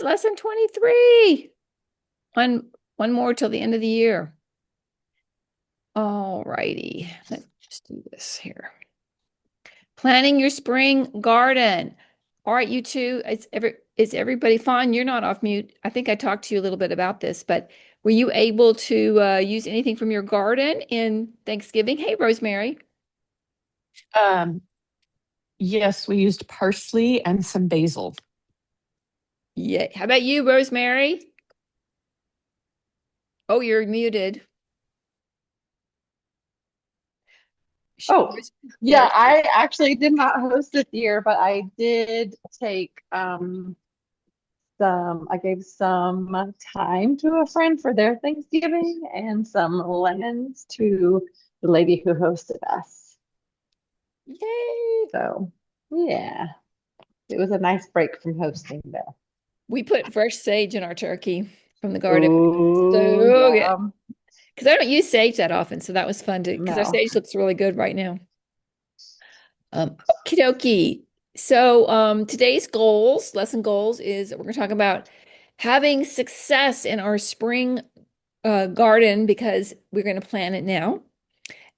Lesson 23. One more till the end of the year. All righty. Let's just do this here. Planning your spring garden. All right, you two, is everybody fine? You're not off mute. I think I talked to you a little bit about this, but were you able to use anything from your garden in Thanksgiving? Hey, Rosemary. Um, yes, we used parsley and some basil. Yeah. How about you, Rosemary? Oh, you're muted. Oh, There. yeah, I actually did not host this year, but I did take I gave some thyme to a friend for their Thanksgiving and some lemons to the lady who hosted us. Yay. So, yeah, it was a nice break from hosting though. We put fresh sage in our turkey from the garden. Oh, So good. yeah. Because I don't use sage that often, so that was fun to, because our No. sage looks really good right now. Okie dokie. So today's goals, lesson goals, is we're going to talk about having success in our spring garden because we're going to plant it now.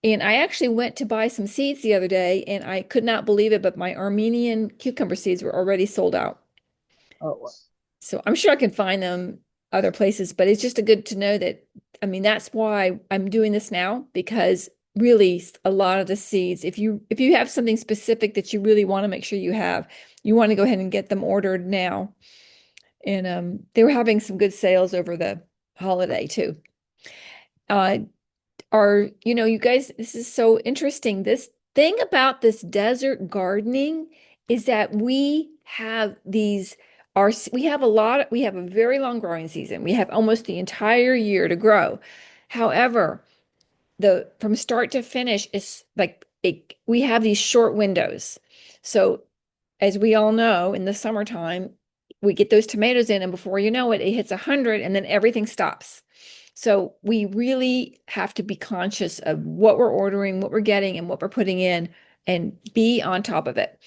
And I actually went to buy some seeds the other day, and I could not believe it, but my Armenian cucumber seeds were already sold out. Oh, So I'm sure I can find them other places, but it's just a good to know that, I mean, that's why I'm doing this now, because really a lot of the seeds, if you have something specific that you really want to make sure you have, you want to go ahead and get them ordered now. And they were having some good sales over the holiday too. Uh you guys, this is so interesting. This thing about this desert gardening is that we have we have a very long growing season. We have almost the entire year to grow. However, the from start to finish is like we have these short windows. So as we all know, in the summertime, we get those tomatoes in, and before you know it, it hits 100 and then everything stops. So we really have to be conscious of what we're ordering, what we're getting, and what we're putting in, and be on top of it.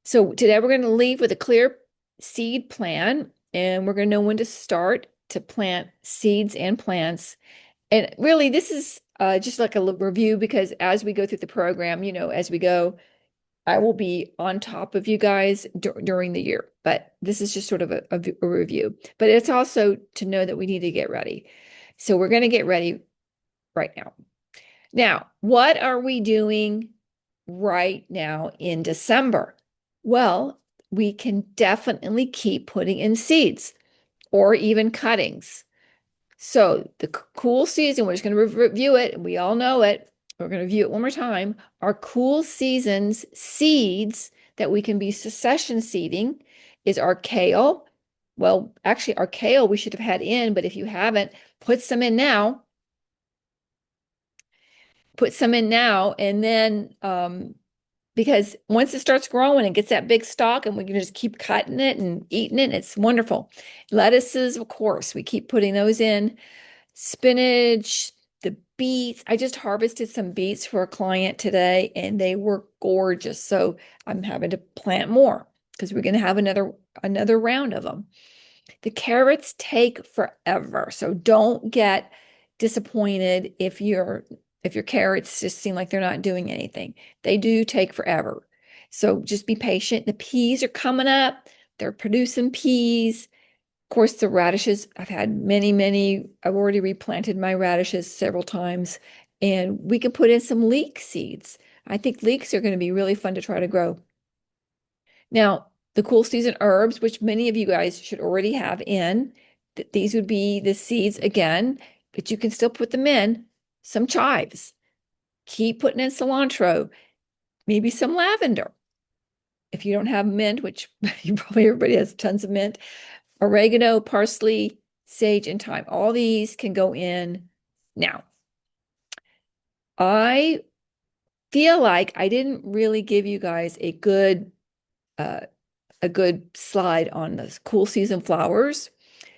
So today we're going to leave with a clear seed plan, and we're going to know when to start to plant seeds and plants. And really, this is just like a review because as we go through the program, as we go, I will be on top of you guys during the year, but this is just sort of a review. But it's also to know that we need to get ready. So we're going to get ready right now. Now, what are we doing right now in December? Well, we can definitely keep putting in seeds or even cuttings. So the cool season, we're just going to review it, and we all know it. We're going to review it one more time. Our cool seasons seeds that we can be succession seeding is our kale. Well, actually, our kale we should have had in, but if you haven't, put some in now. Put some in now, and then because once it starts growing and gets that big stalk, and we can just keep cutting it and eating it, it's wonderful. Lettuces, of course, we keep putting those in. Spinach, the beets. I just harvested some beets for a client today and they were gorgeous. So I'm having to plant more because we're going to have another round of them. The carrots take forever. So don't get disappointed if your carrots just seem like they're not doing anything. They do take forever. So just be patient. The peas are coming up. They're producing peas. Of course, the radishes, I've had many, I've already replanted my radishes several times, and we can put in some leek seeds. I think leeks are going to be really fun to try to grow. Now, the cool season herbs, which many of you guys should already have in, these would be the seeds again, but you can still put them in. Some chives. Keep putting in cilantro, maybe some lavender. If you don't have mint, which you probably everybody has tons of mint, oregano, parsley, sage, and thyme. All these can go in now. I feel like I didn't really give you guys uh, a good slide on the cool season flowers.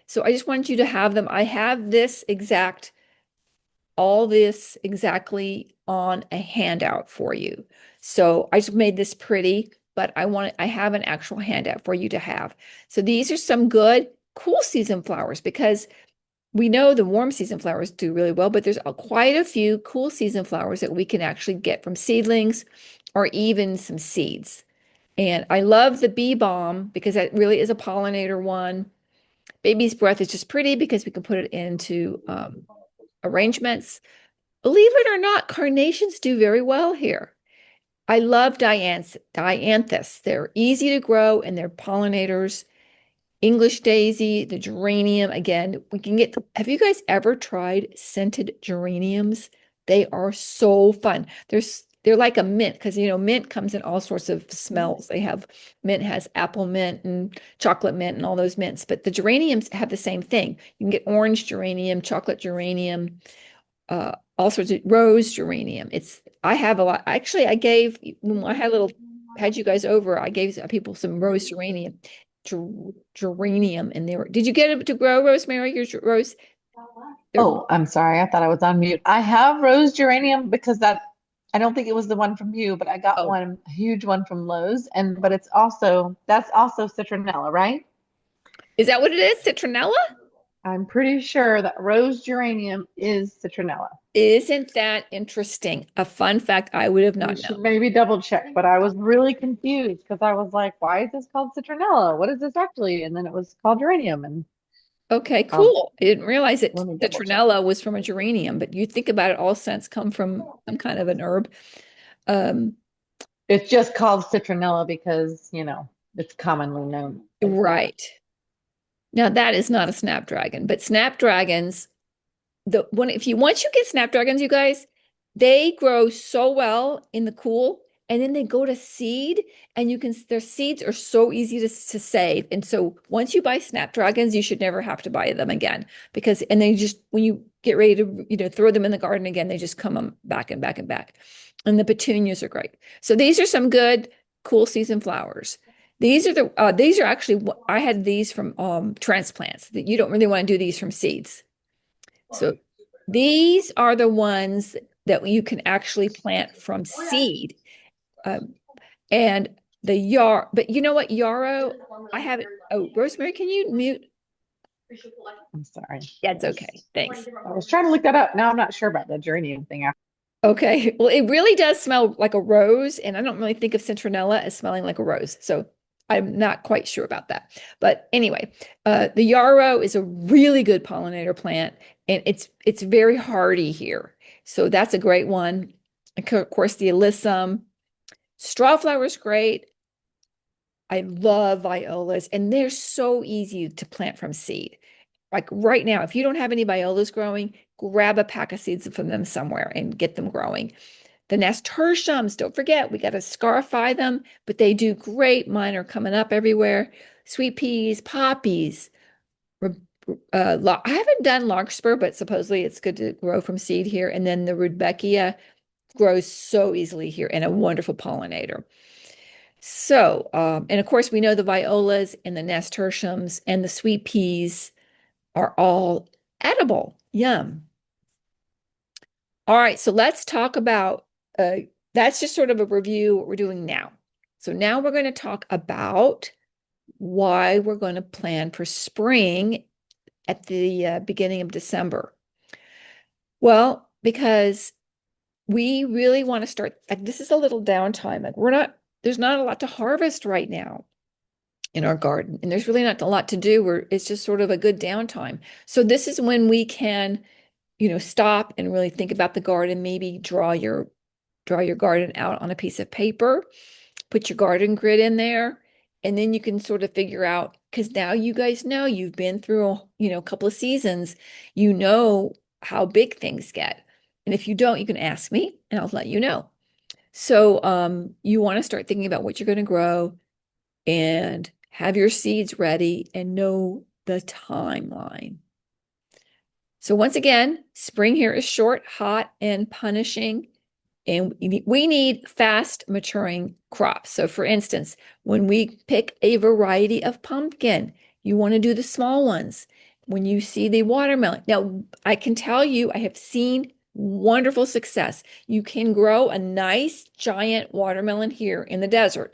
So I just want you to have them. I have all this exactly on a handout for you. So I just made this pretty, but I have an actual handout for you to have. So these are some good cool season flowers because we know the warm season flowers do really well, but there's quite a few cool season flowers that we can actually get from seedlings or even some seeds. And I love the bee balm because that really is a pollinator one. Baby's breath is just pretty because we can put it into arrangements. Believe it or not, carnations do very well here. I love dianthus. They're easy to grow and they're pollinators. English daisy, the geranium. Again, we can get, have you guys ever tried scented geraniums? They are so fun. They're like a mint because mint comes in all sorts of smells. They have mint has apple mint and chocolate mint and all those mints, but the geraniums have the same thing. You can get orange geranium, chocolate geranium, all sorts of rose geranium. I have a lot. Actually, I gave when I had you guys over, I gave people some rose geranium, geranium, and they were. Did you get it to grow, Rosemary? Your rose? They're, Oh, I'm sorry. I thought I was on mute. I have rose geranium because I don't think it was the one from you, but I got oh, one, a huge one from Lowe's, and but that's also citronella, right? is that what it is? Citronella? I'm pretty sure that rose geranium is citronella. Isn't that interesting? A fun fact I would have You not known. should maybe double check, but I was really confused because I was like, why is this called citronella? What is this actually? And then it was called geranium, and Okay, um, cool. I didn't realize that let me double check. citronella was from a geranium, but you think about it, all scents come from some kind of an herb. Um, It's just called citronella because, it's commonly known as that. right. Now that is not a snapdragon, but snapdragons, if you once you get snapdragons, you guys, they grow so well in the cool, and then they go to seed, and their seeds are so easy to save. And so once you buy snapdragons, you should never have to buy them again because and they just when you get ready to throw them in the garden again, they just come back and back and back. And the petunias are great. So these are some good cool season flowers. These are actually I had these from transplants that you don't really want to do these from seeds. So these are the ones that you can actually plant from seed. Um, and but you know what, yarrow, I have it. Oh, Rosemary, can you mute? I'm sorry. That's okay. Thanks. I was trying to look that up. Now I'm not sure about the geranium thing. Okay. Well, it really does smell like a rose, and I don't really think of citronella as smelling like a rose. So I'm not quite sure about that. But anyway, the yarrow is a really good pollinator plant, and it's very hardy here. So that's a great one. And of course, the alyssum. Strawflower is great. I love violas, and they're so easy to plant from seed. Like right now, if you don't have any violas growing, grab a pack of seeds from them somewhere and get them growing. The nasturtiums, don't forget, we got to scarify them, but they do great. Mine are coming up everywhere. Sweet peas, poppies. I haven't done larkspur, but supposedly it's good to grow from seed here. And then the rudbeckia grows so easily here and a wonderful pollinator. So, and of course, we know the violas and the nasturtiums and the sweet peas are all edible. Yum. All right, so let's talk about that's just sort of a review what we're doing now. So now we're going to talk about why we're going to plan for spring at the beginning of December. Well, because we really want to start, like, this is a little downtime. Like, there's not a lot to harvest right now in our garden, and there's really not a lot to do. It's just sort of a good downtime. So this is when we can, stop and really think about the garden, maybe draw your garden out on a piece of paper, put your garden grid in there, and then you can sort of figure out, because now you guys know you've been through, a couple of seasons, you know how big things get. And if you don't, you can ask me and I'll let you know. So you want to start thinking about what you're going to grow and have your seeds ready and know the timeline. So once again, spring here is short, hot, and punishing. And we need fast maturing crops. So for instance, when we pick a variety of pumpkin, you want to do the small ones. When you see the watermelon, now I can tell you, I have seen wonderful success. You can grow a nice giant watermelon here in the desert.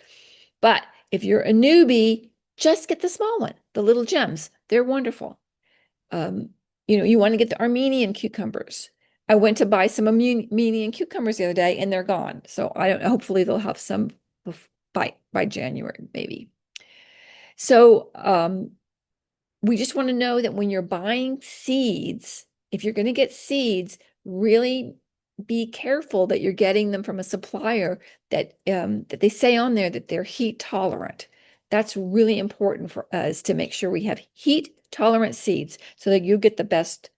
But if you're a newbie, just get the small one, the little gems. They're wonderful. You want to get the Armenian cucumbers. I went to buy some Armenian cucumbers the other day and they're gone. So I don't know. Hopefully they'll have some by January, maybe. So we just want to know that when you're buying seeds, if you're going to get seeds, really be careful that you're getting them from a supplier that they say on there that they're heat tolerant. That's really important for us to make sure we have heat tolerant seeds so that you get the best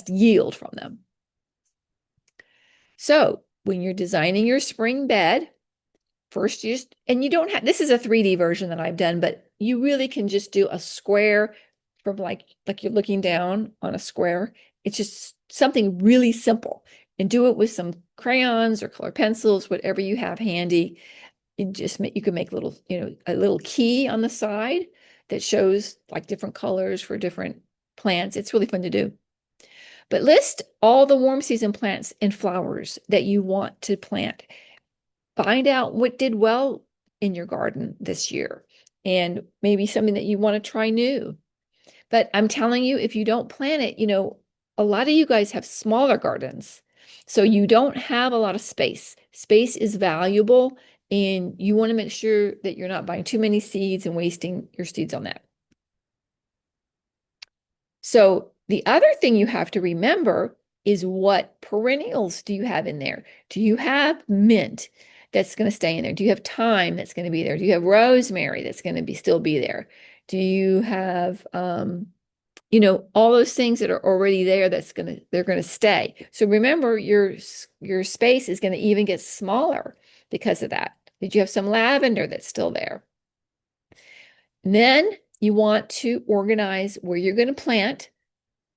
yield from them. So when you're designing your spring bed, first and you don't have, this is a 3D version that I've done, but you really can just do a square from like you're looking down on a square. It's just something really simple, and do it with some crayons or color pencils, whatever you have handy. You can make a little key on the side that shows like different colors for different plants. It's really fun to do. But list all the warm season plants and flowers that you want to plant. Find out what did well in your garden this year and maybe something that you want to try new. But I'm telling you, if you don't plant it, a lot of you guys have smaller gardens. So you don't have a lot of space. Space is valuable, and you want to make sure that you're not buying too many seeds and wasting your seeds on that. So the other thing you have to remember is, what perennials do you have in there? Do you have mint that's going to stay in there? Do you have thyme that's going to be there? Do you have rosemary that's going to still be there? Do you have all those things that are already there they're going to stay. So remember, your space is going to even get smaller because of that. Did you have some lavender that's still there? And then you want to organize where you're going to plant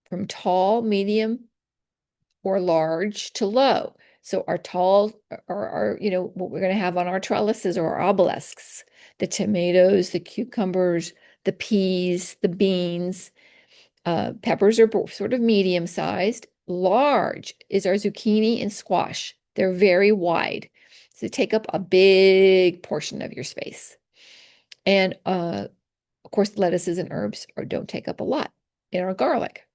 from tall, medium, or large to low. So our tall are what we're going to have on our trellises or our obelisks, the tomatoes, the cucumbers, the peas, the beans. Peppers are sort of medium sized. Large is our zucchini and squash. They're very wide. So they take up a big portion of your space. And of course, lettuces and herbs don't take up a lot, and our garlic.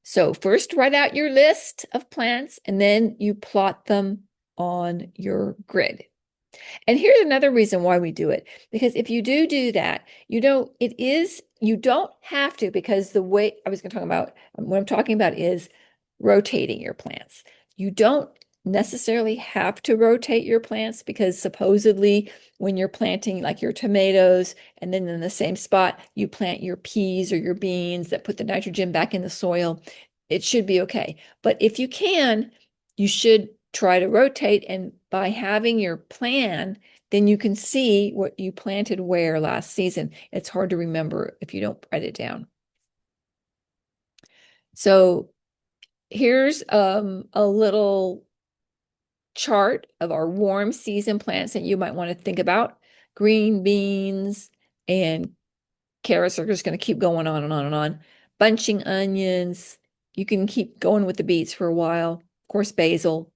So first write out your list of plants and then you plot them on your grid. And here's another reason why we do it, because if you do that, you don't have to, because the way I was going to talk about, what I'm talking about is rotating your plants. You don't necessarily have to rotate your plants, because supposedly when you're planting like your tomatoes and then in the same spot you plant your peas or your beans that put the nitrogen back in the soil, it should be okay. But if you can, you should try to rotate, and by having your plan, then you can see what you planted where last season. It's hard to remember if you don't write it down. So here's a little chart of our warm season plants that you might want to think about. Green beans and carrots are just going to keep going on and on and on. Bunching onions. You can keep going with the beets for a while. Of course, basil.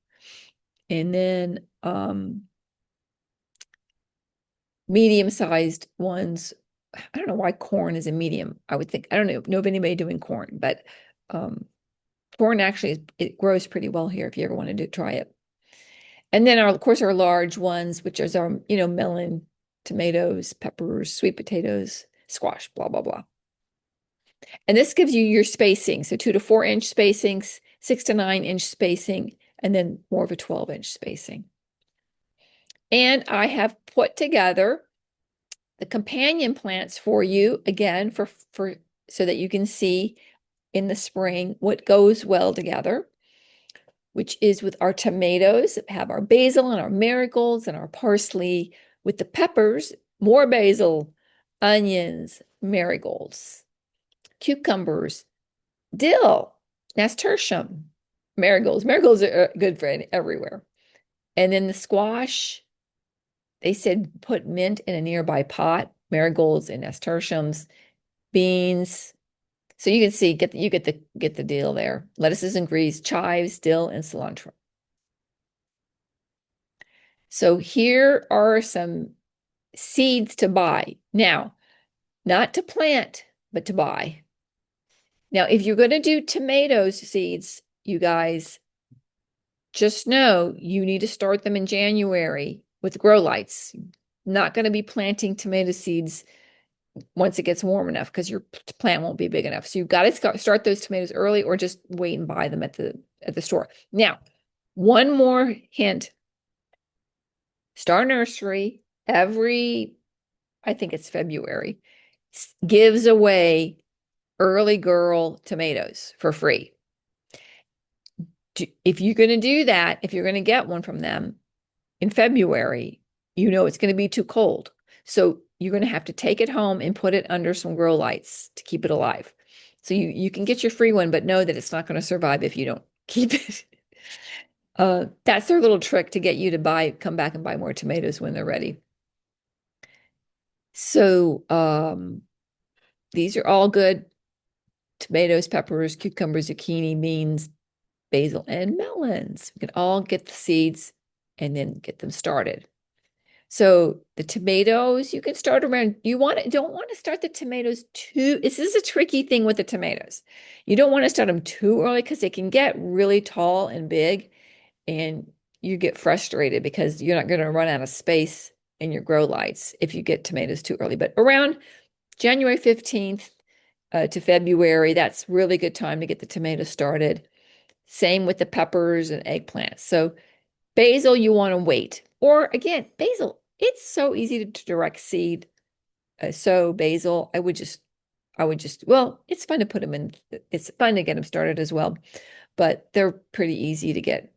And then medium-sized ones. I don't know why corn is a medium. I would think, I don't know of anybody doing corn, but corn actually, it grows pretty well here if you ever wanted to try it. And then of course, our large ones, which is our, melon, tomatoes, peppers, sweet potatoes, squash, blah, blah, blah. And this gives you your spacing. So 2 to 4 inch spacings, 6 to 9 inch spacing, and then more of a 12-inch spacing. And I have put together the companion plants for you, again, for so that you can see in the spring what goes well together, which is with our tomatoes, have our basil and our marigolds and our parsley. With the peppers, more basil, onions, marigolds, cucumbers, dill, nasturtium, marigolds. Marigolds are good for everywhere. And then the squash, they said put mint in a nearby pot, marigolds and nasturtiums, beans. So you can see, you get the deal there. Lettuces and greens, chives, dill, and cilantro. So here are some seeds to buy. Now, not to plant, but to buy. Now, if you're going to do tomatoes seeds, you guys just know you need to start them in January with grow lights. Not going to be planting tomato seeds once it gets warm enough because your plant won't be big enough. So you've got to start those tomatoes early or just wait and buy them at the store. Now, one more hint. Star Nursery I think it's February, gives away early girl tomatoes for free. If you're going to do that, if you're going to get one from them in February, you know it's going to be too cold. So you're going to have to take it home and put it under some grow lights to keep it alive. So you can get your free one, but know that it's not going to survive if you don't keep it. That's their little trick to get you to come back and buy more tomatoes when they're ready. So these are all good. Tomatoes, peppers, cucumbers, zucchini, beans, basil, and melons. We can all get the seeds and then get them started. So the tomatoes, you can start around, don't want to start the tomatoes this is a tricky thing with the tomatoes. You don't want to start them too early because they can get really tall and big and you get frustrated because you're not going to run out of space in your grow lights if you get tomatoes too early. But around January 15th to February, that's really good time to get the tomatoes started. Same with the peppers and eggplants. So basil, you want to wait. Or again, basil, it's so easy to direct seed. So basil, well, it's fun to put them in. It's fun to get them started as well, but they're pretty easy to get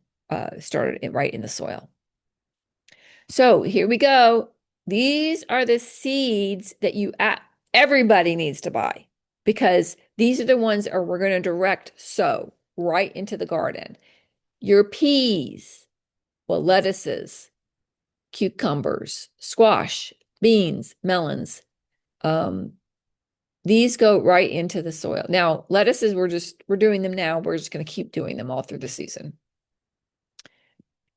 started right in the soil. So here we go. These are the seeds that everybody needs to buy because these are the ones that we're going to direct sow right into the garden. Your peas, well, lettuces, cucumbers, squash, beans, melons. These go right into the soil. Now, lettuces, we're doing them now. We're just going to keep doing them all through the season.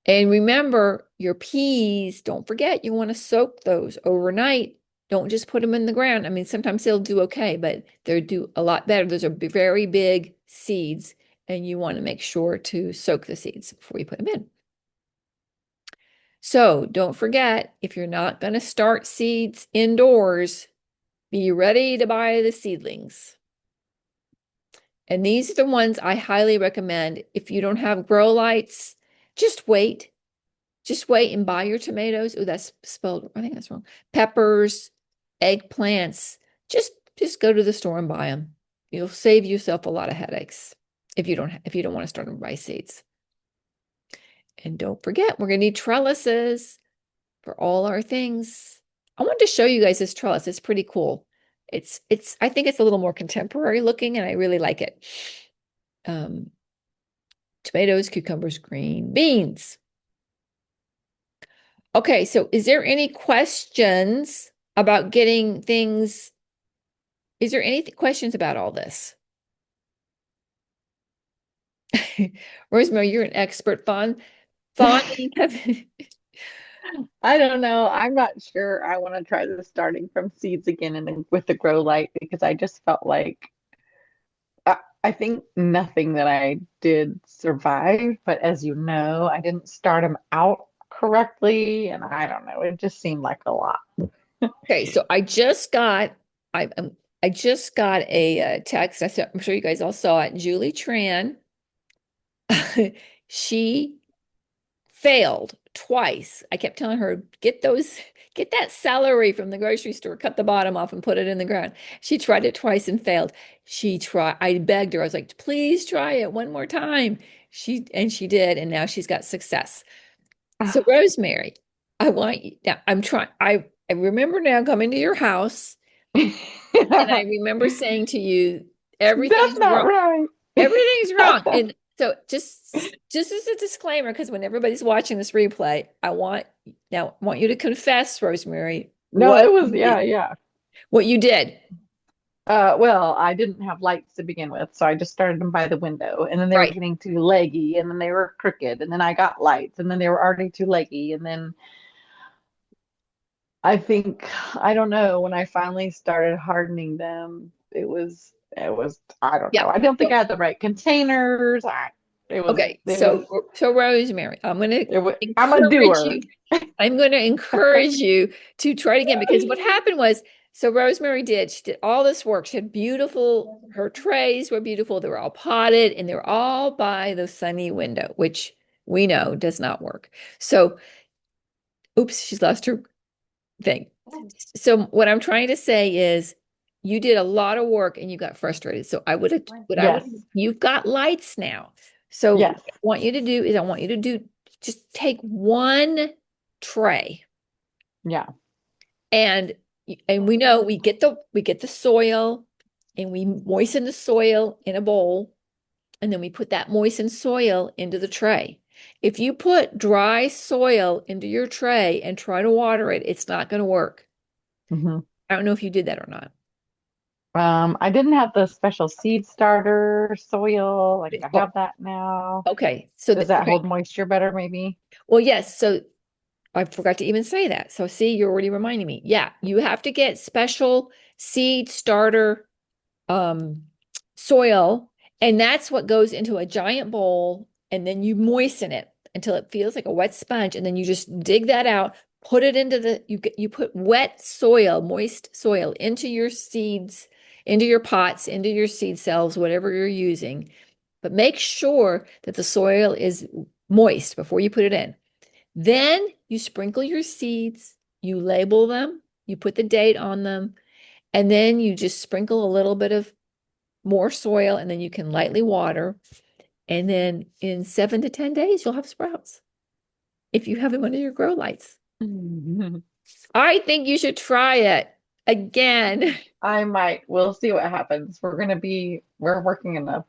And remember, your peas, don't forget, you want to soak those overnight. Don't just put them in the ground. I mean, sometimes they'll do okay, but they'll do a lot better. Those are very big seeds, and you want to make sure to soak the seeds before you put them in. So don't forget, if you're not going to start seeds indoors, be ready to buy the seedlings. And these are the ones I highly recommend. If you don't have grow lights, just wait. Just wait and buy your tomatoes. Oh, that's spelled, I think that's wrong. Peppers, eggplants. Just go to the store and buy them. You'll save yourself a lot of headaches if you don't want to start them by seeds. And don't forget, we're going to need trellises for all our things. I wanted to show you guys this trellis. It's pretty cool. I think it's a little more contemporary looking and I really like it. Tomatoes, cucumbers, green beans. Okay, so is there any questions about getting things? Is there any questions about all this? Rosemary, you're an expert. Fawn, I don't know. I'm not sure I want to try the starting from seeds again and then with the grow light because I just felt like I think nothing that I did survived, but as you know, I didn't start them out correctly, and I don't know. It just seemed like a lot. Okay, so I just got a text. I'm sure you guys all saw it. Julie Tran, she failed twice. I kept telling her, get that celery from the grocery store, cut the bottom off and put it in the ground. She tried it twice and failed. I begged her. I was like, please try it one more time. She did, and now she's got success. So Rosemary, I want you now. I remember now coming to your house, and I remember saying to you, That's everything's not wrong. right. Everything's wrong. And so just as a disclaimer, because when everybody's watching this replay, I want you to confess, Rosemary, No, it was yeah. what you did. Well, I didn't have lights to begin with, so I just started them by the window, and then they were Right. getting too leggy, and then they were crooked, and then I got lights, and then they were already too leggy, and then I think, I don't know, when I finally started hardening them, I don't Yeah. know. I don't think So, I had the right containers. okay. It was, So Rosemary, I'm a encourage doer. you. I'm going to encourage you to try it again because what happened was, so Rosemary she did all this work. She had her trays were beautiful. They were all potted and they were all by the sunny window, which we know does not work. So, oops, she's lost her thing. So what I'm trying to say is you did a lot of work and you got frustrated. So Yes. you've got lights now. So what Yes. I want you to do is I want you to do just take one tray Yeah. and we know we get the soil and we moisten the soil in a bowl and then we put that moistened soil into the tray. If you put dry soil into your tray and try to water it, it's not going to work. hmm I don't know if you did that or not. I didn't have the special seed starter soil. Like I Oh, have that now. okay. Does that Okay. hold moisture better, maybe? Well, yes. So I forgot to even say that. So see, you're already reminding me. Yeah, you have to get special seed starter um soil, and that's what goes into a giant bowl, and then you moisten it until it feels like a wet sponge, and then you just dig that out, put it into you put wet soil, moist soil into your seeds, into your pots, into your seed cells, whatever you're using. But make sure that the soil is moist before you put it in. Then you sprinkle your seeds, you label them, you put the date on them, and then you just sprinkle a little bit of more soil, and then you can lightly water. And then in 7 to 10 days, you'll have sprouts if you have them under your grow lights. I think you should try it again. I might. We'll see what happens. We're working in a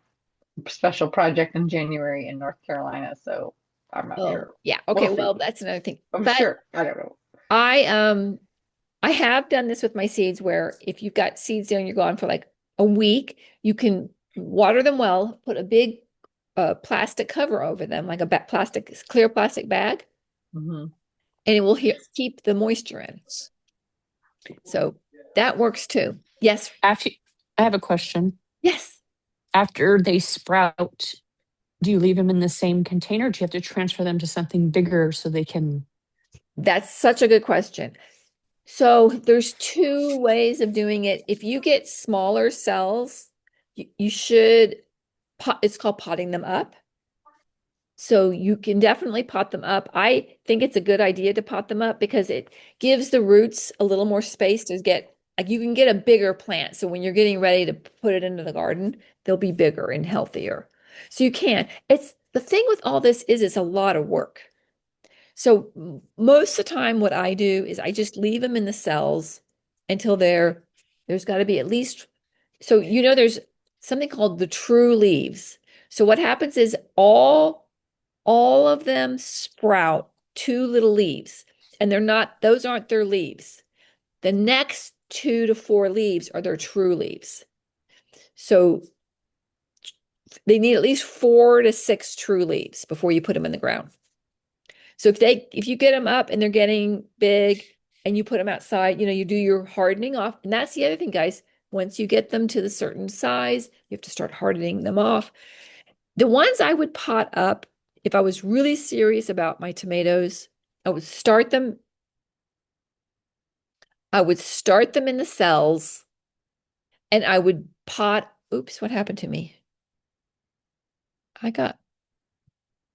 special project in January in North Carolina, so I'm not Oh, sure. yeah. We'll Okay, see. well, that's another thing. I'm But sure. I don't know. I I have done this with my seeds where if you've got seeds there and you're gone for like a week, you can water them well, put a big plastic cover over them, like a clear plastic bag, hmm and it will keep the moisture in. So that works too. Yes. After, I have a question. Yes. After they sprout, do you leave them in the same container? Do you have to transfer them to something bigger so they can? That's such a good question. So there's two ways of doing it. If you get smaller cells, you should it's called potting them up. So you can definitely pot them up. I think it's a good idea to pot them up because it gives the roots a little more space to get, like you can get a bigger plant. So when you're getting ready to put it into the garden, they'll be bigger and healthier. So you can. It's the thing with all this is it's a lot of work. So most of the time what I do is I just leave them in the cells until there's got to be at least, so there's something called the true leaves. So what happens is all of them sprout two little leaves, and those aren't their leaves. The next 2 to 4 leaves are their true leaves. So they need at least 4 to 6 true leaves before you put them in the ground. So if you get them up and they're getting big and you put them outside, you do your hardening off. And that's the other thing, guys. Once you get them to the certain size, you have to start hardening them off. The ones I would pot up, if I was really serious about my tomatoes, I would start them. I would start them in the cells and I would pot. Oops, what happened to me? I got,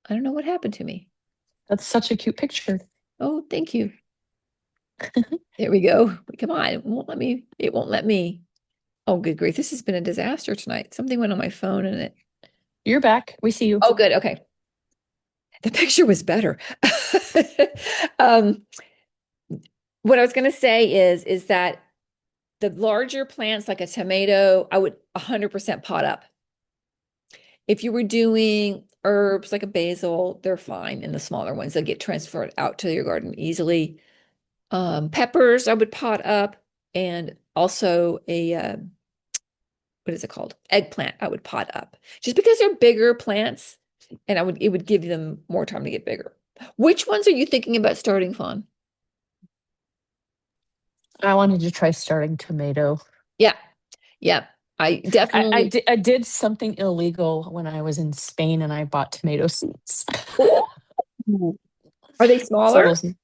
I don't know what happened to me. That's such a cute picture. Oh, thank you. There we go. Come on. It won't let me. Oh, good grief. This has been a disaster tonight. Something went on my phone and it. You're back. We see you. Oh, good. Okay. The picture was better. Um, what I was going to say is that the larger plants like a tomato, I would 100% pot up. If you were doing herbs like a basil, they're fine. And the smaller ones, they'll get transferred out to your garden easily. Peppers, I would pot up, and also what is it called? Eggplant, I would pot up just because they're bigger plants, and it would give them more time to get bigger. Which ones are you thinking about starting, Fawn? I wanted to try starting tomato. Yeah. Yeah. I definitely. I did something illegal when I was in Spain and I bought tomato seeds. Ooh. Are they So smaller? we'll see.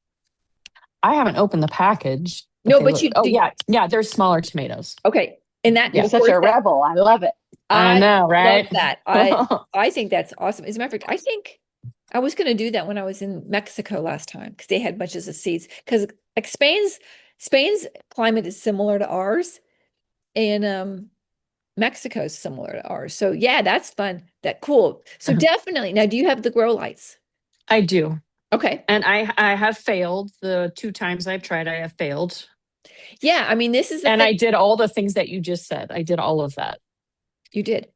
I haven't opened the package, but No, they but look, you oh do. yeah, yeah, they're smaller tomatoes. Okay. And that, You're Yeah. of such course, a that rebel. I love it. I I know, love right? that. I think that's awesome. As a matter of fact, I think I was going to do that when I was in Mexico last time because they had bunches of seeds. Because like Spain's climate is similar to ours, and Mexico's similar to ours. So yeah, that's fun. That cool. So definitely. Now, do you have the grow lights? I do. Okay. And I have failed. The two times I've tried, I have failed. Yeah. I mean, this is the And thing I did all the things that you just said. I did all of that. you did.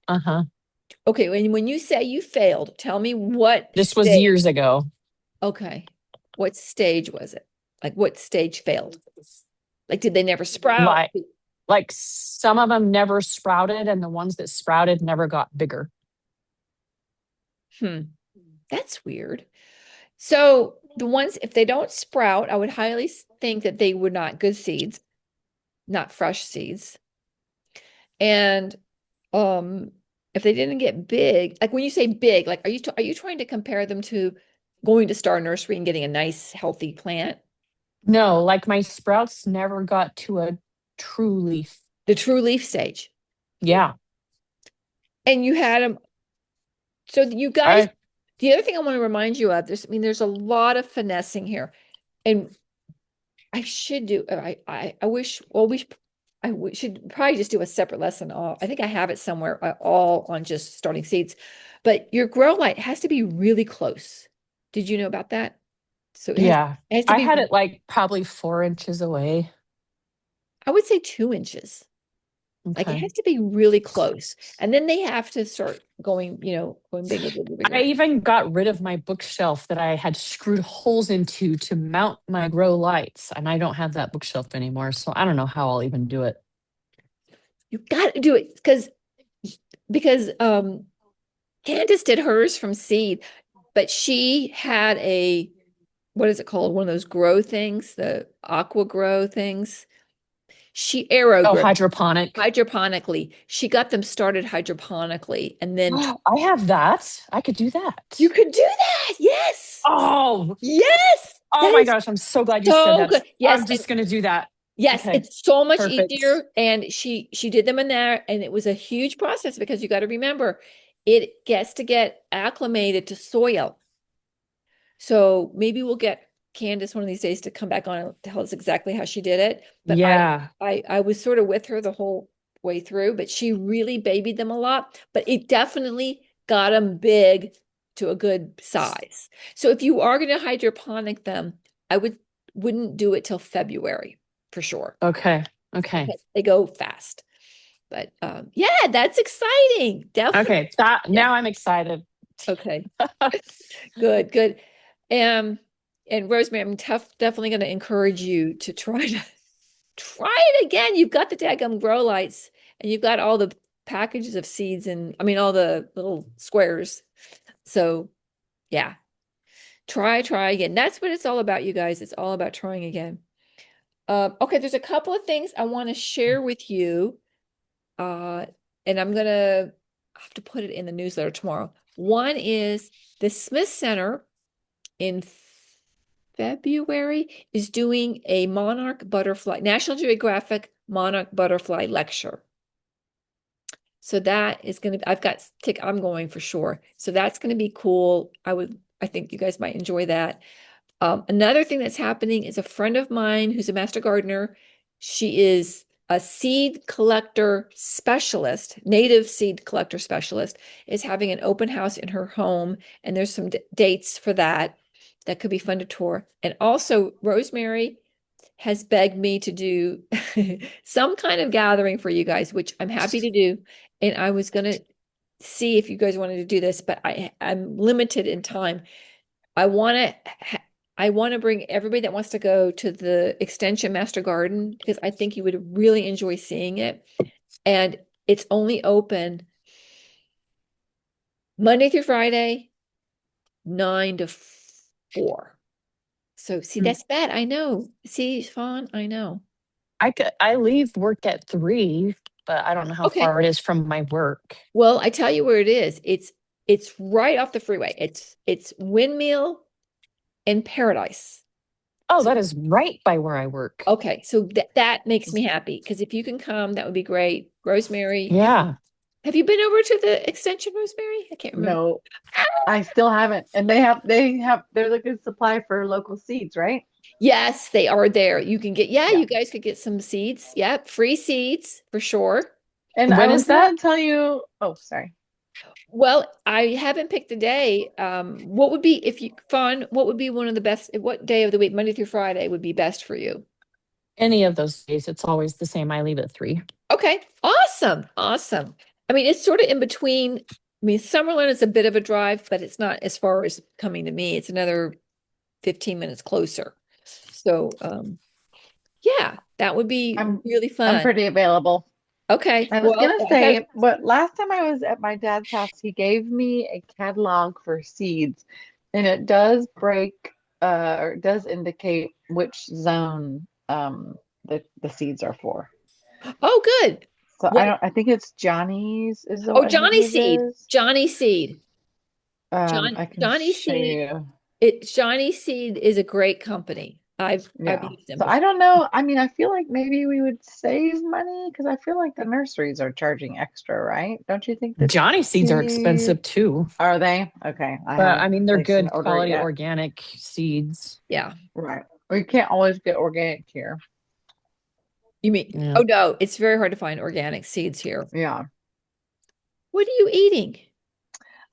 Uh-huh. Okay. When you say you failed, tell me what This was stage. years ago. Okay. What stage was it? Like what stage failed? Like did they never sprout? Like like some of them never sprouted and the ones that sprouted never got bigger. Hmm. That's weird. So the ones, if they don't sprout, I would highly think that they were not good seeds, not fresh seeds. And um, if they didn't get big, like when you say big, like are you trying to compare them to going to Star Nursery and getting a nice healthy plant? No, like my sprouts never got to a true leaf. The true leaf stage. Yeah. And you had them. So you guys, I the other thing I want to remind you of, I mean, there's a lot of finessing here. And I should do. I wish. Well, should probably just do a separate lesson. All I think I have it somewhere. All on just starting seeds, but your grow light has to be really close. Did you know about that? So yeah. it has to I be. had it like probably 4 inches away. I would say 2 inches. Like it Okay. has to be really close, and then they have to start going. Going bigger, bigger, I bigger. even got rid of my bookshelf that I had screwed holes into to mount my grow lights, and I don't have that bookshelf anymore. So I don't know how I'll even do it. You got to do it because Candace did hers from seed, but she had a what is it called? One of those grow things, the aqua grow things. She aero Oh, grew hydroponic. hydroponically. She got them started hydroponically, and then I have that. I could do you that. could do that. Yes, Oh, yes, oh that my is gosh, I'm so glad you said so that. good. Yes, I'm and just gonna do that. yes, Okay, it's so much perfect. easier. And she did them in there, and it was a huge process because you got to remember, it gets to get acclimated to soil. So maybe we'll get Candace one of these days to come back on and tell us exactly how she did it. But Yeah. I was sort of with her the whole way through, but she really babied them a lot. But it definitely got them big to a good size. So if you are going to hydroponic them, I wouldn't do it till February for sure. Okay. Okay. They go fast. But yeah, that's exciting. Definitely. Okay. That Yeah. now I'm excited. Okay. Good, good. Um, and Rosemary, I'm definitely going to encourage you to try it again. You've got the daggum grow lights and you've got all the packages of seeds and I mean all the little squares. So yeah, try again. That's what it's all about, you guys. It's all about trying again. Okay, there's a couple of things I want to share with you. Uh, and I'm gonna have to put it in the newsletter tomorrow. One is the Smith Center in February is doing a monarch butterfly, National Geographic monarch butterfly lecture. So that is going to, I've got tick, I'm going for sure. So that's going to be cool. I think you guys might enjoy that. Another thing that's happening is a friend of mine who's a master gardener. She is a seed collector specialist, native seed collector specialist, is having an open house in her home. And there's some dates for that. That could be fun to tour. And also, Rosemary has begged me to do some kind of gathering for you guys, which I'm happy to do. And I was going to see if you guys wanted to do this, but I'm limited in time. I want to I want to bring everybody that wants to go to the Extension Master Garden because I think you would really enjoy seeing it. And it's only open Monday through Friday, 9 to 4. So see, Mm. that's bad. I know. See, Fawn, I know. I leave work at 3, but I don't know how Okay. far it is from my work. Well, I tell you where it is. It's right off the freeway. It's Windmill and Paradise. Oh, So that is right by where I work. okay, so that makes me happy because if you can come, that would be great. Rosemary, Yeah. have you been over to the extension, Rosemary? I can't remember. No, I still haven't. And they're the good supply for local seeds, right? Yes, they are there. You can get, yeah, Yeah. you guys could get some seeds. Yep, free seeds for sure. And I When was is that? gonna tell you, oh, sorry. Well, I haven't picked a day. What would be if you fun? What would be one of the best? What day of the week, Monday through Friday, would be best for you? Any of those days. It's always the same. I leave at 3. Okay, awesome, awesome. I mean, it's sort of in between. I mean, Summerlin is a bit of a drive, but it's not as far as coming to me. It's another 15 minutes closer. So, yeah, that would be I'm really I'm fun. pretty available. Okay, I was well, gonna I got say, but last time I was at my dad's house, he gave me a catalog for seeds, and it does or it does indicate which zone the seeds are for. oh, good. So What? I think it's Johnny's is Oh, what Johnny his Seed. is. Johnny Seed. I can Johnny show Seed. you. Johnny Seed is a great company. I've Yeah. used them So I before. don't know. I mean, I feel like maybe we would save money because I feel like the nurseries are charging extra, right? Don't you think that Johnny seeds are seeds expensive too, are they? Okay, I but I haven't mean, they're placed an good order quality yet. organic seeds. Yeah. Right. We can't always get organic here. You mean, Yeah. oh no, it's very hard to find organic seeds here. Yeah. What are you eating?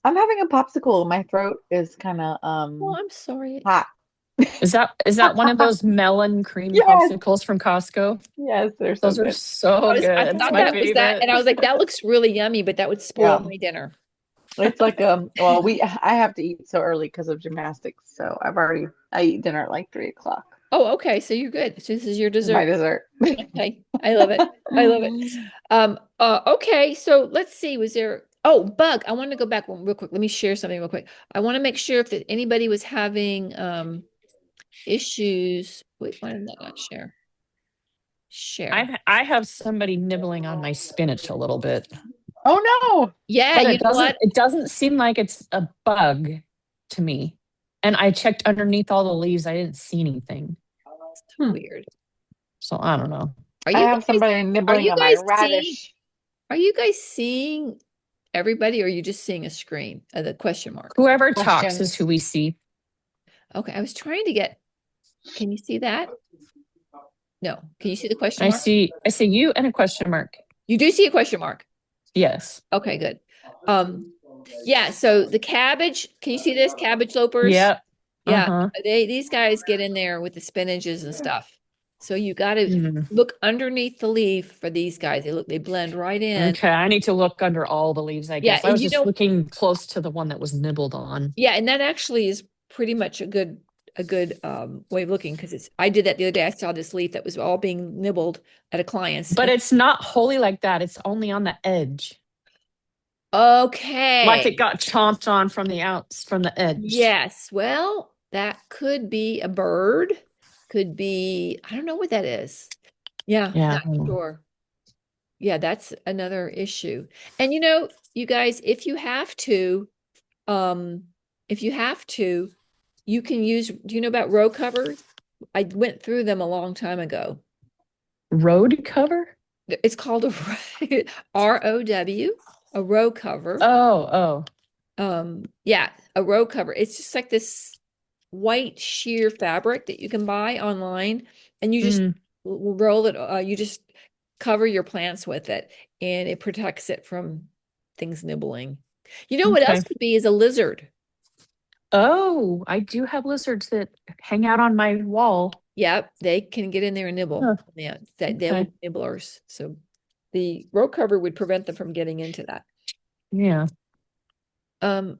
I'm having a popsicle. My throat is kind of Oh, I'm sorry. hot. Is that one of those melon cream Yes. popsicles from Costco? Yes, they're so Those are good. so I good. It's thought my that was that, favorite. and I was like, that looks really yummy, but that would spoil Yeah. my dinner. It's like well I have to eat so early because of gymnastics. So I eat dinner at like 3 o'clock. Oh, okay, so you're good. So this is your My dessert. dessert. Okay, I love it. I love it. Okay, so let's see. Was there? Oh, bug. I want to go back one real quick. Let me share something real quick. I want to make sure if anybody was having issues. Wait, why did that not share? Share. I have somebody nibbling on my spinach a little bit, Oh no. Yeah, but you it know doesn't what? it doesn't seem like it's a bug to me. And I checked underneath all the leaves. I didn't see anything. Hmm. Weird. So I don't know. Are I you have guys? somebody Are nibbling you on my guys seeing? radish. Are you guys seeing everybody, or are you just seeing a screen, the question mark? Whoever talks is Questions. who we see. Okay, I was trying to get. Can you see that? No. Can you see the question I mark? see I see you and a question mark. You do see a question mark. Yes. Okay, good. Um, yeah, so the cabbage, can you see this? Cabbage lopers? Yep. Yeah, Uh-huh. these guys get in there with the spinaches and stuff. So you got to Mm. look underneath the leaf for these guys. They blend right in. Okay, I need to look under all the leaves, I Yeah, guess. I and was just looking close to the one that was nibbled on. yeah, and that actually is pretty much a good way of looking because I did that the other day. I saw this leaf that was all being nibbled at a client's. But it's not wholly like that. It's only on the edge. Like it Okay. got chomped on from the outs from the edge. Yes. Well, that could be a bird. Could be, I don't know what that is. Yeah, Yeah. not sure. Yeah, that's another issue. And you guys, um, if you have to, you can use, do you know about row covers? I went through them a long time ago. Road cover? It's called a ROW, a row cover. Oh, oh. Yeah, a row cover. It's just like this white sheer fabric that you can buy online, and you just Mm, roll it. You just cover your plants with it, and it protects it from things nibbling. You know what else okay. could be is a lizard. Oh, I do have lizards that hang out on my wall. Yep, they can get in there and nibble. Huh, Yeah, they will okay. be nibblers. So the row cover would prevent them from getting into that. Yeah. Um,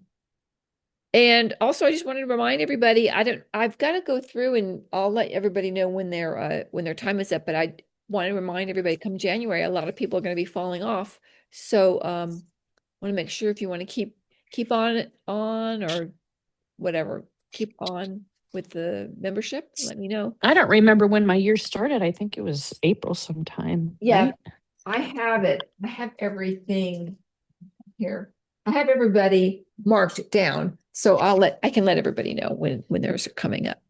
And also, I just wanted to remind everybody, I've got to go through and I'll let everybody know when their time is up, but I want to remind everybody come January, a lot of people are going to be falling off. So, want to make sure if you want to keep on or whatever, keep on. with the membership, let me know. I don't remember when my year started. I think it was April sometime, Yeah, right? I have it. I have everything here. I have everybody marked down. So I can let everybody know when theirs are coming up.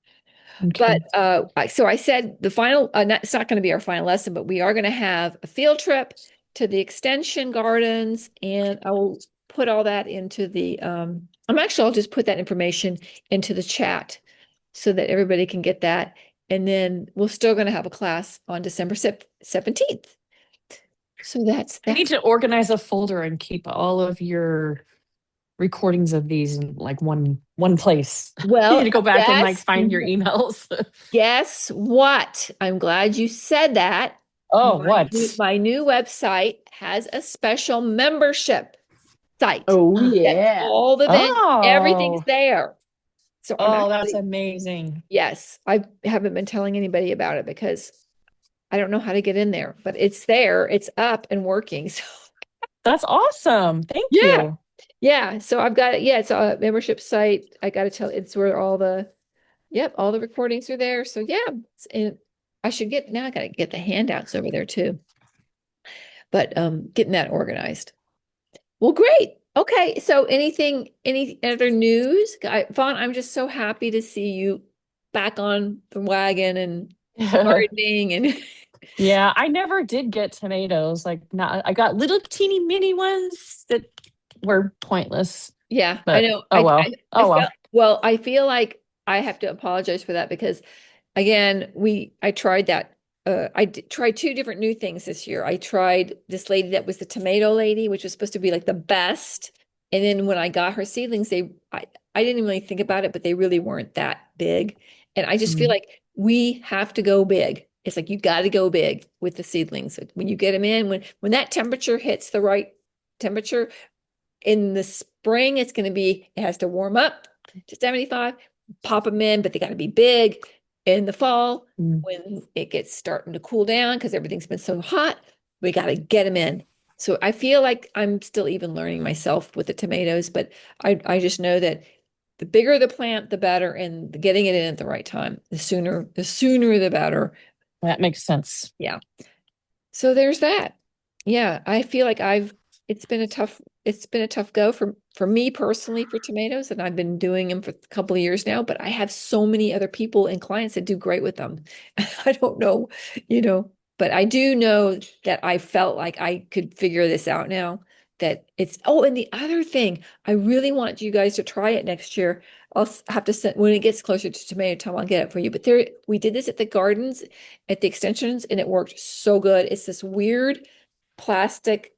But Okay. so I said the final, it's not going to be our final lesson, but we are going to have a field trip to the extension gardens, and I will put all that into the, I'll just put that information into the chat so that everybody can get that. And then we're still going to have a class on December 17th. So I need that's, to organize a folder and keep all of your recordings of these in like one place. You need well, to go back and like yes. find your emails. Guess what? I'm glad you said that. Oh, My what? my new website has a special membership site Oh that yeah. all the events, everything's Oh, there. So I'm oh, that's actually, amazing. yes, I haven't been telling anybody about it because I don't know how to get in there, but it's there, it's up and working. So That's awesome. Thank yeah, you. yeah. So I've got it. Yeah, it's a membership site. I got to tell it's where yep, all the recordings are there. So yeah, and I should get now I got to get the handouts over there too. But getting that organized. Well, great. Okay, so any other news? Vaughn, I'm just so happy to see you back on the wagon and gardening and Yeah, I never did get tomatoes. Like not I got little teeny mini ones that were pointless. yeah, I But know. oh well. I Oh felt well. well, I feel like I have to apologize for that because again, I tried that. Tried two different new things this year. I tried this lady that was the tomato lady, which was supposed to be like the best. And then when I got her seedlings, I didn't really think about it, but they really weren't that big. And I just feel Mm, like we have to go big. It's like you got to go big with the seedlings. When you get them in, when that temperature hits the right temperature, in the spring, it has to warm up to 75, pop them in, but they got to be big. In the fall, mm. when it gets starting to cool down because everything's been so hot, we got to get them in. So I feel like I'm still even learning myself with the tomatoes, but I just know that the bigger the plant, the better, and getting it in at the right time, the sooner the better. That makes sense. Yeah. So there's that. Yeah, I feel like it's been a tough go for me personally for tomatoes, and I've been doing them for a couple of years now, but I have so many other people and clients that do great with them. I don't know, but I do know that I felt like I could figure this out now and the other thing, I really want you guys to try it next year. Have to send when it gets closer to tomato time, I'll get it for you. But we did this at the gardens at the extensions and it worked so good. It's this weird plastic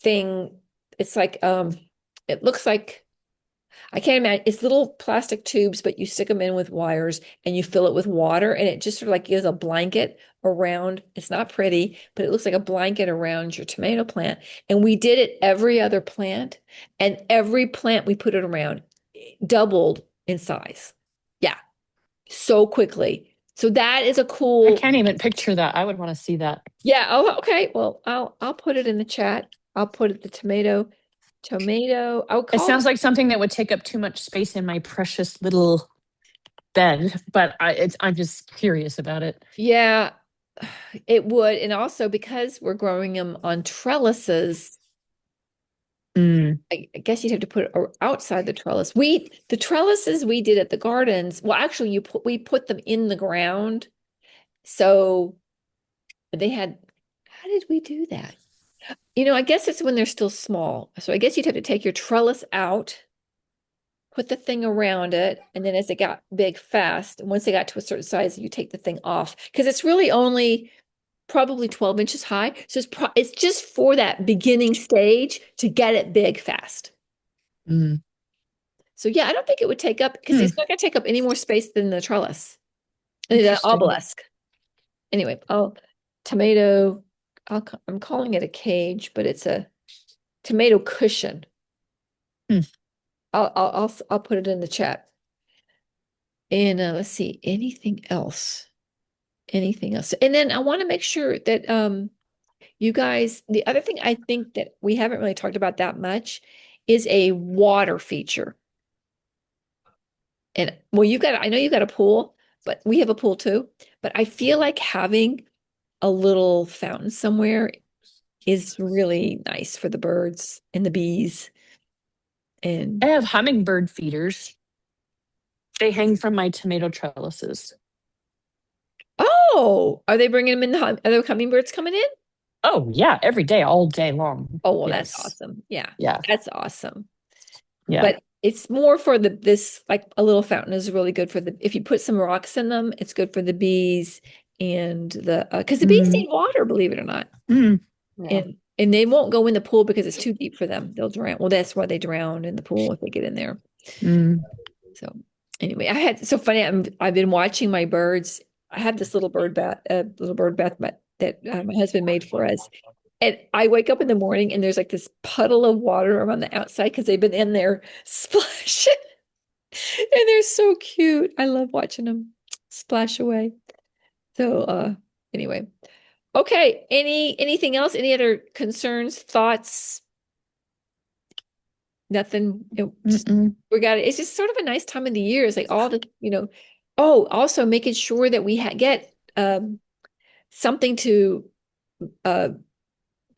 thing. It's like it looks like I can't imagine it's little plastic tubes, but you stick them in with wires and you fill it with water and it just sort of like gives a blanket around. It's not pretty, but it looks like a blanket around your tomato plant. And we did it every other plant, and every plant we put it around doubled in size. Yeah, so quickly. So that is a I cool. can't even picture that. I would want to see that. Yeah. Oh, okay. Well, I'll put it in the chat. I'll put it the tomato. I'll It call sounds it. like something that would take up too much space in my precious little bed, but I'm just curious about it. Yeah, it would. And also because we're growing them on trellises, Mm, I guess you'd have to put it outside the trellis. The trellises we did at the gardens, well, actually we put them in the ground. So how did we do that? I guess it's when they're still small. So I guess you'd have to take your trellis out, put the thing around it, and then as it got big fast, and once they got to a certain size, you take the thing off because it's really only probably 12 inches high. So it's just for that beginning stage to get it big fast. mm. So yeah, I don't think it would take up because Hmm, it's not going to take up any more space than the trellis, the interesting. obelisk. Anyway, tomato. I'm calling it a cage, but it's a tomato cushion. Hmm. I'll put it in the chat. And let's see, anything else? Anything else? And then I want to make sure that you guys, the other thing I think that we haven't really talked about that much is a water feature. And well, I know you got a pool, but we have a pool too. But I feel like having a little fountain somewhere is really nice for the birds and the bees. I And have hummingbird feeders. They hang from my tomato trellises. oh, are they bringing them in? Are there hummingbirds coming in? Oh, yeah, every day, all day long. Oh, well, that's Yes. awesome. Yeah, Yeah. that's awesome. Yeah. But it's more for this like a little fountain is really good for the if you put some rocks in them, it's good for the bees and the because the bees Mm, need water, believe it or not. mm, Yeah. And they won't go in the pool because it's too deep for them. They'll drown. Well, that's why they drown in the pool if they get in there. mm. So anyway, so funny. I've been watching my birds. I have this little bird bath that my husband made for us. And I wake up in the morning and there's like this puddle of water around the outside because they've been in there splashing. And they're so cute. I love watching them splash away. So anyway. Okay. Anything else? Any other concerns, thoughts? Nothing. Just Mm-mm. we got it. It's just sort of a nice time of the year. It's like all the. Oh, also making sure that we get something to uh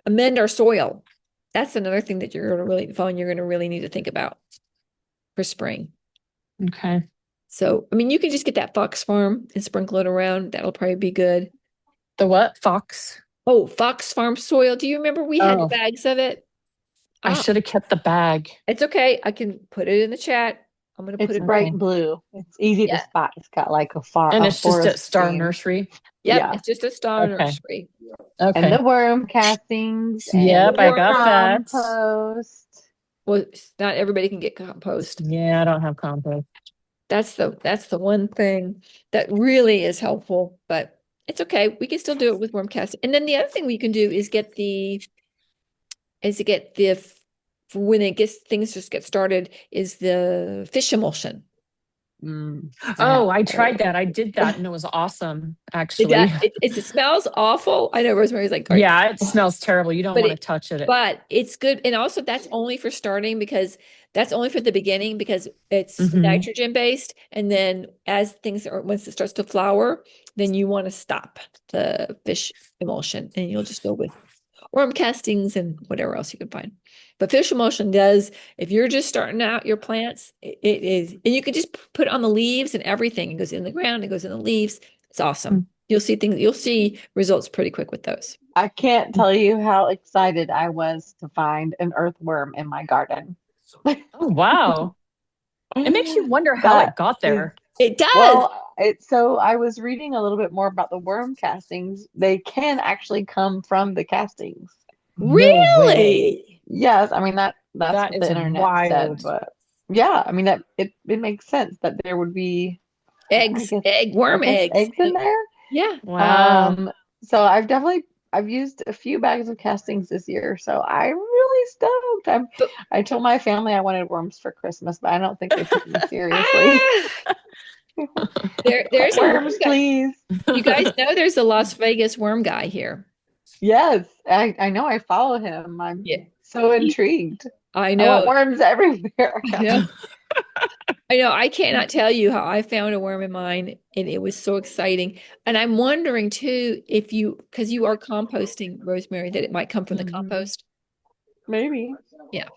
amend our soil. That's another thing that you're gonna really need to think about for spring. Okay. So, I mean, you can just get that Fox Farm and sprinkle it around. That'll probably be good. The what? Fox? Oh, Fox Farm soil. Do you remember we had Oh, bags of it? I Ah, should have kept the bag. it's okay. I can put it in the chat. I'm gonna put It's it in. bright Okay. blue. It's easy to Yeah. spot. It's got like And a it's just at forest Star green. Nursery. Yep, Yeah. it's just a star Okay. nursery. And the Okay. worm castings and Yep, The I your got worm. that. compost. Well, not everybody can get compost. Yeah, I don't have compost. That's the one thing that really is helpful, but it's okay. We can still do it with worm casting. And then the other thing we can do is to get the for when it gets things just get started is the fish emulsion. Oh, I Oh, tried that. I did that and it was awesome, it, actually. it smells awful. I know Rosemary's like, Yeah, it smells terrible. You don't but want to it touch it. but it's good. And also that's only for starting because that's only for the beginning because it's Hmm. nitrogen based. And then once it starts to flower, then you want to stop the fish emulsion and you'll just go with worm castings and whatever else you can find. But fish emulsion does, if you're just starting out your plants, it is, and you can just put it on the leaves and everything. It goes in the ground, it goes in the leaves. It's awesome. You'll see results pretty quick with those. I can't tell you how excited I was to find an earthworm in my garden. Oh, wow. It makes you wonder how That it got is, there. It does. well, so I was reading a little bit more about the worm castings. They can actually come from the castings. No way. Really? Yes, I mean that's That what the is internet said, wild. but yeah, I mean that it makes sense that there would be, I guess I Worm guess eggs. eggs in there. Yeah. Wow. Um, so I've used a few bags of castings this year, so I'm really stoked. But I told my family I wanted worms for Christmas, but I don't think they took me seriously. ah, there's a worm Worms, guy. please. You guys know there's a Las Vegas worm guy here. Yes, I know I follow him. I'm Yeah. so He, intrigued. I I want know. worms everywhere. I know. I know. I cannot tell you how I found a worm in mine, and it was so exciting. And I'm wondering too if because you are composting, Rosemary, that it might come from the Mhm. compost. Maybe. Yeah,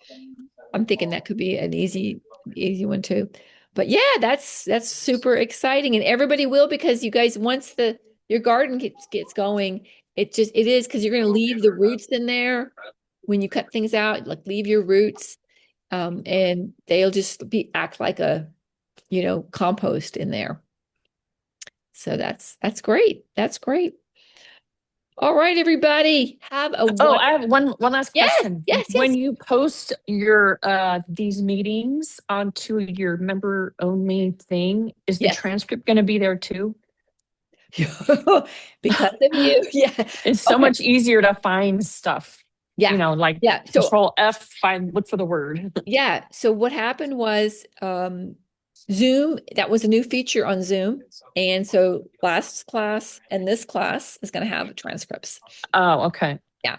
I'm thinking that could be an easy one too. But yeah, that's super exciting, and everybody will because you guys once the your garden gets going, it is because you're going to leave the roots in there when you cut things out, like leave your roots, and they'll just act like a compost in there. So that's great. That's great. All right, everybody, have a Oh, one. I have one last Yes, question. yes, When yes, you post your these meetings onto your member only thing, is the yes. transcript going to be there too? Because of you. Yeah. It's so Okay. much easier to find stuff, Yeah. like Yeah. So control F, find, look for the word. yeah. So what happened was Zoom, that was a new feature on Zoom. And so last class and this class is going to have transcripts. Oh, okay. Yeah.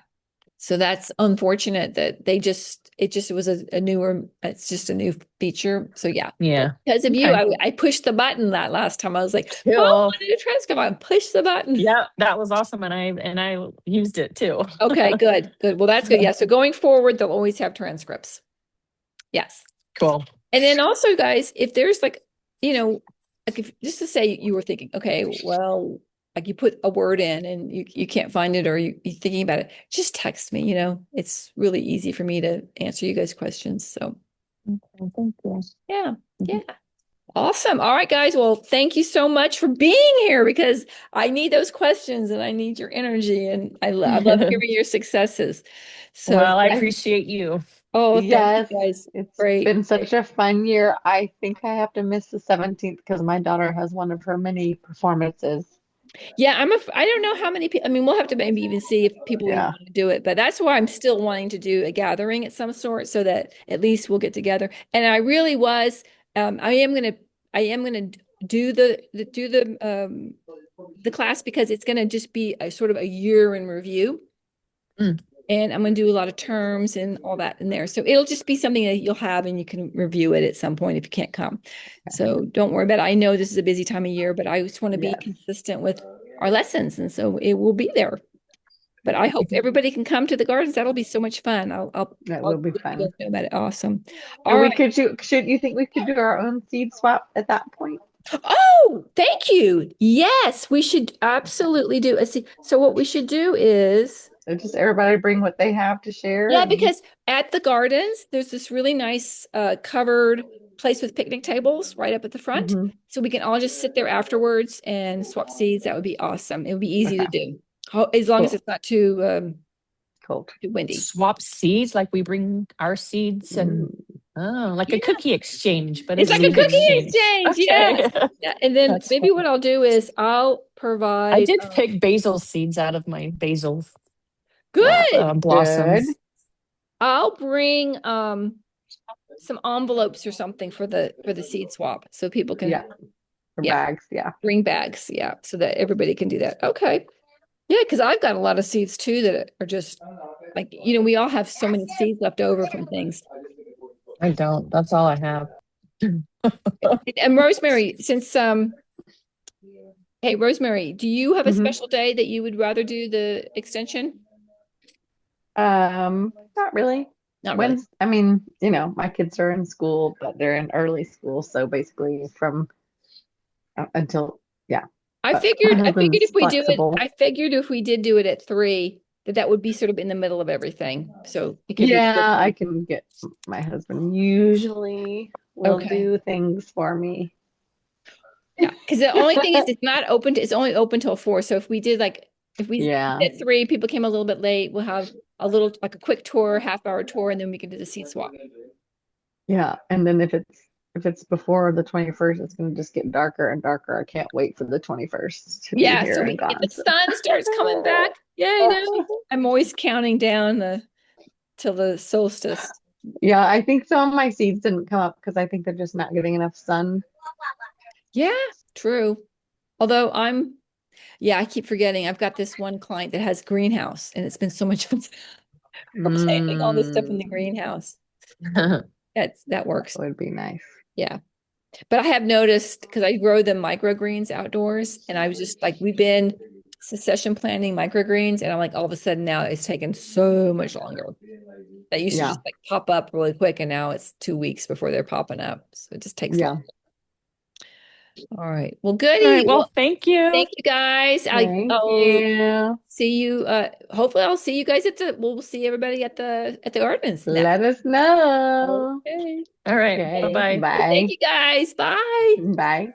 So that's unfortunate that it just was a newer, it's just a new feature. So yeah, but Yeah. because of you, Okay. I pushed the button that last time. I was like, Mom, I Cool. want to do transcript. I pushed the button. Yeah, that was awesome. And I used it too. Okay, good, good. Well, that's good. Yeah. So going forward, they'll always have transcripts. Yes. Cool. And then also, guys, if there's like, you know, like if just to say you were thinking, okay, well, like you put a word in and you can't find it or you're thinking about it, just text me, it's really easy for me to answer you guys' questions. So Okay, thank you. yeah, yeah. Awesome. All right, guys. Well, thank you so much for being here because I need those questions and I need your energy and I love hearing your successes. So, Well, I I appreciate you. oh, thank you Yes, guys. it's Great. been such a fun year. I think I have to miss the 17th because my daughter has one of her mini performances. Yeah, I don't know how many people, I mean, we'll have to maybe even see if people even Yeah. want to do it, but that's why I'm still wanting to do a gathering at some sort so that at least we'll get together. And I really was, I am gonna do the class because it's gonna just be a sort of a year in review. Mm. And I'm going to do a lot of terms and all that in there. So it'll just be something that you'll have and you can review it at some point if you can't come. So don't worry about it. I know this is a busy time of year, but I just want to be Yes. consistent with our lessons. And so it will be there. But I hope everybody can come to the gardens. That'll be so much fun. That I'll will be let you guys fun. know about it. Awesome. All And we right. could should you think we could do our own seed swap at that point? Oh, thank you. Yes, we should absolutely do. See, so what we should do is So just everybody bring what they have to share yeah, and because at the gardens, there's this really nice covered place with picnic tables right up at the front. hmm So we can all just sit there afterwards and swap seeds. That would be awesome. It would be easy to okay, do. As long as cool. it's not too Cool. too windy. Swap seeds, like we bring our seeds and Mm. like a Yeah. cookie exchange, but a It's like a seed cookie exchange. exchange. Okay. Yes. Yeah. And then That's maybe fun. what I'll do is I'll I provide did pick basil seeds out of my basil good. Good. blossoms. I'll bring some envelopes or something for the seed swap so people can Yeah. For yeah. bags. Yeah. Bring bags, yeah, so that everybody can do that. Okay. Yeah, because I've got a lot of seeds too that are just like, we all have so many seeds left over from things. I don't. That's all I have. And Rosemary, since hey Rosemary, do you have a hmm special day that you would rather do the extension? Not really. Not really. When's, my kids are in school, but they're in early school, so basically from until yeah. But my I figured husband's if we do it, flexible. I figured if we did do it at 3, that would be sort of in the middle of everything. So it could be good. Yeah, I can get my husband usually will Okay. do things for me. Yeah, because the only thing is it's only open till 4. So if we Yeah. at 3, people came a little bit late, we'll have a little like a quick tour, half-hour tour, and then we can do the seat swap. Yeah. And then if it's before the 21st, it's gonna just get darker and darker. I can't wait for the 21st to be Yeah, so here we and can get the gone. So sun starts coming back. Yeah, I know. I'm always counting down the till the solstice. yeah, I think some of my seeds didn't come up because I think they're just not getting enough sun. Yeah, true. Although yeah, I keep forgetting. I've got this one client that has greenhouse, and it's been so much fun planting all this stuff in Mm, the greenhouse. Oh, That that works. would be nice. Yeah. But I have noticed because I grow the microgreens outdoors, and I was just like, we've been succession planting microgreens, and I'm like, all of a sudden now it's taken so much longer. That used to Yeah. just like pop up really quick, and now it's 2 weeks before they're popping up. So it just takes long. Yeah. All right. Well, all right. goody. Well, Well, thank you. thank you guys. Thank I'll you. see you. Hopefully I'll see you guys we'll see everybody at the gardens next. Let us know. Okay. All right. Okay. Bye-bye. Thank Bye. you guys. Bye. Bye.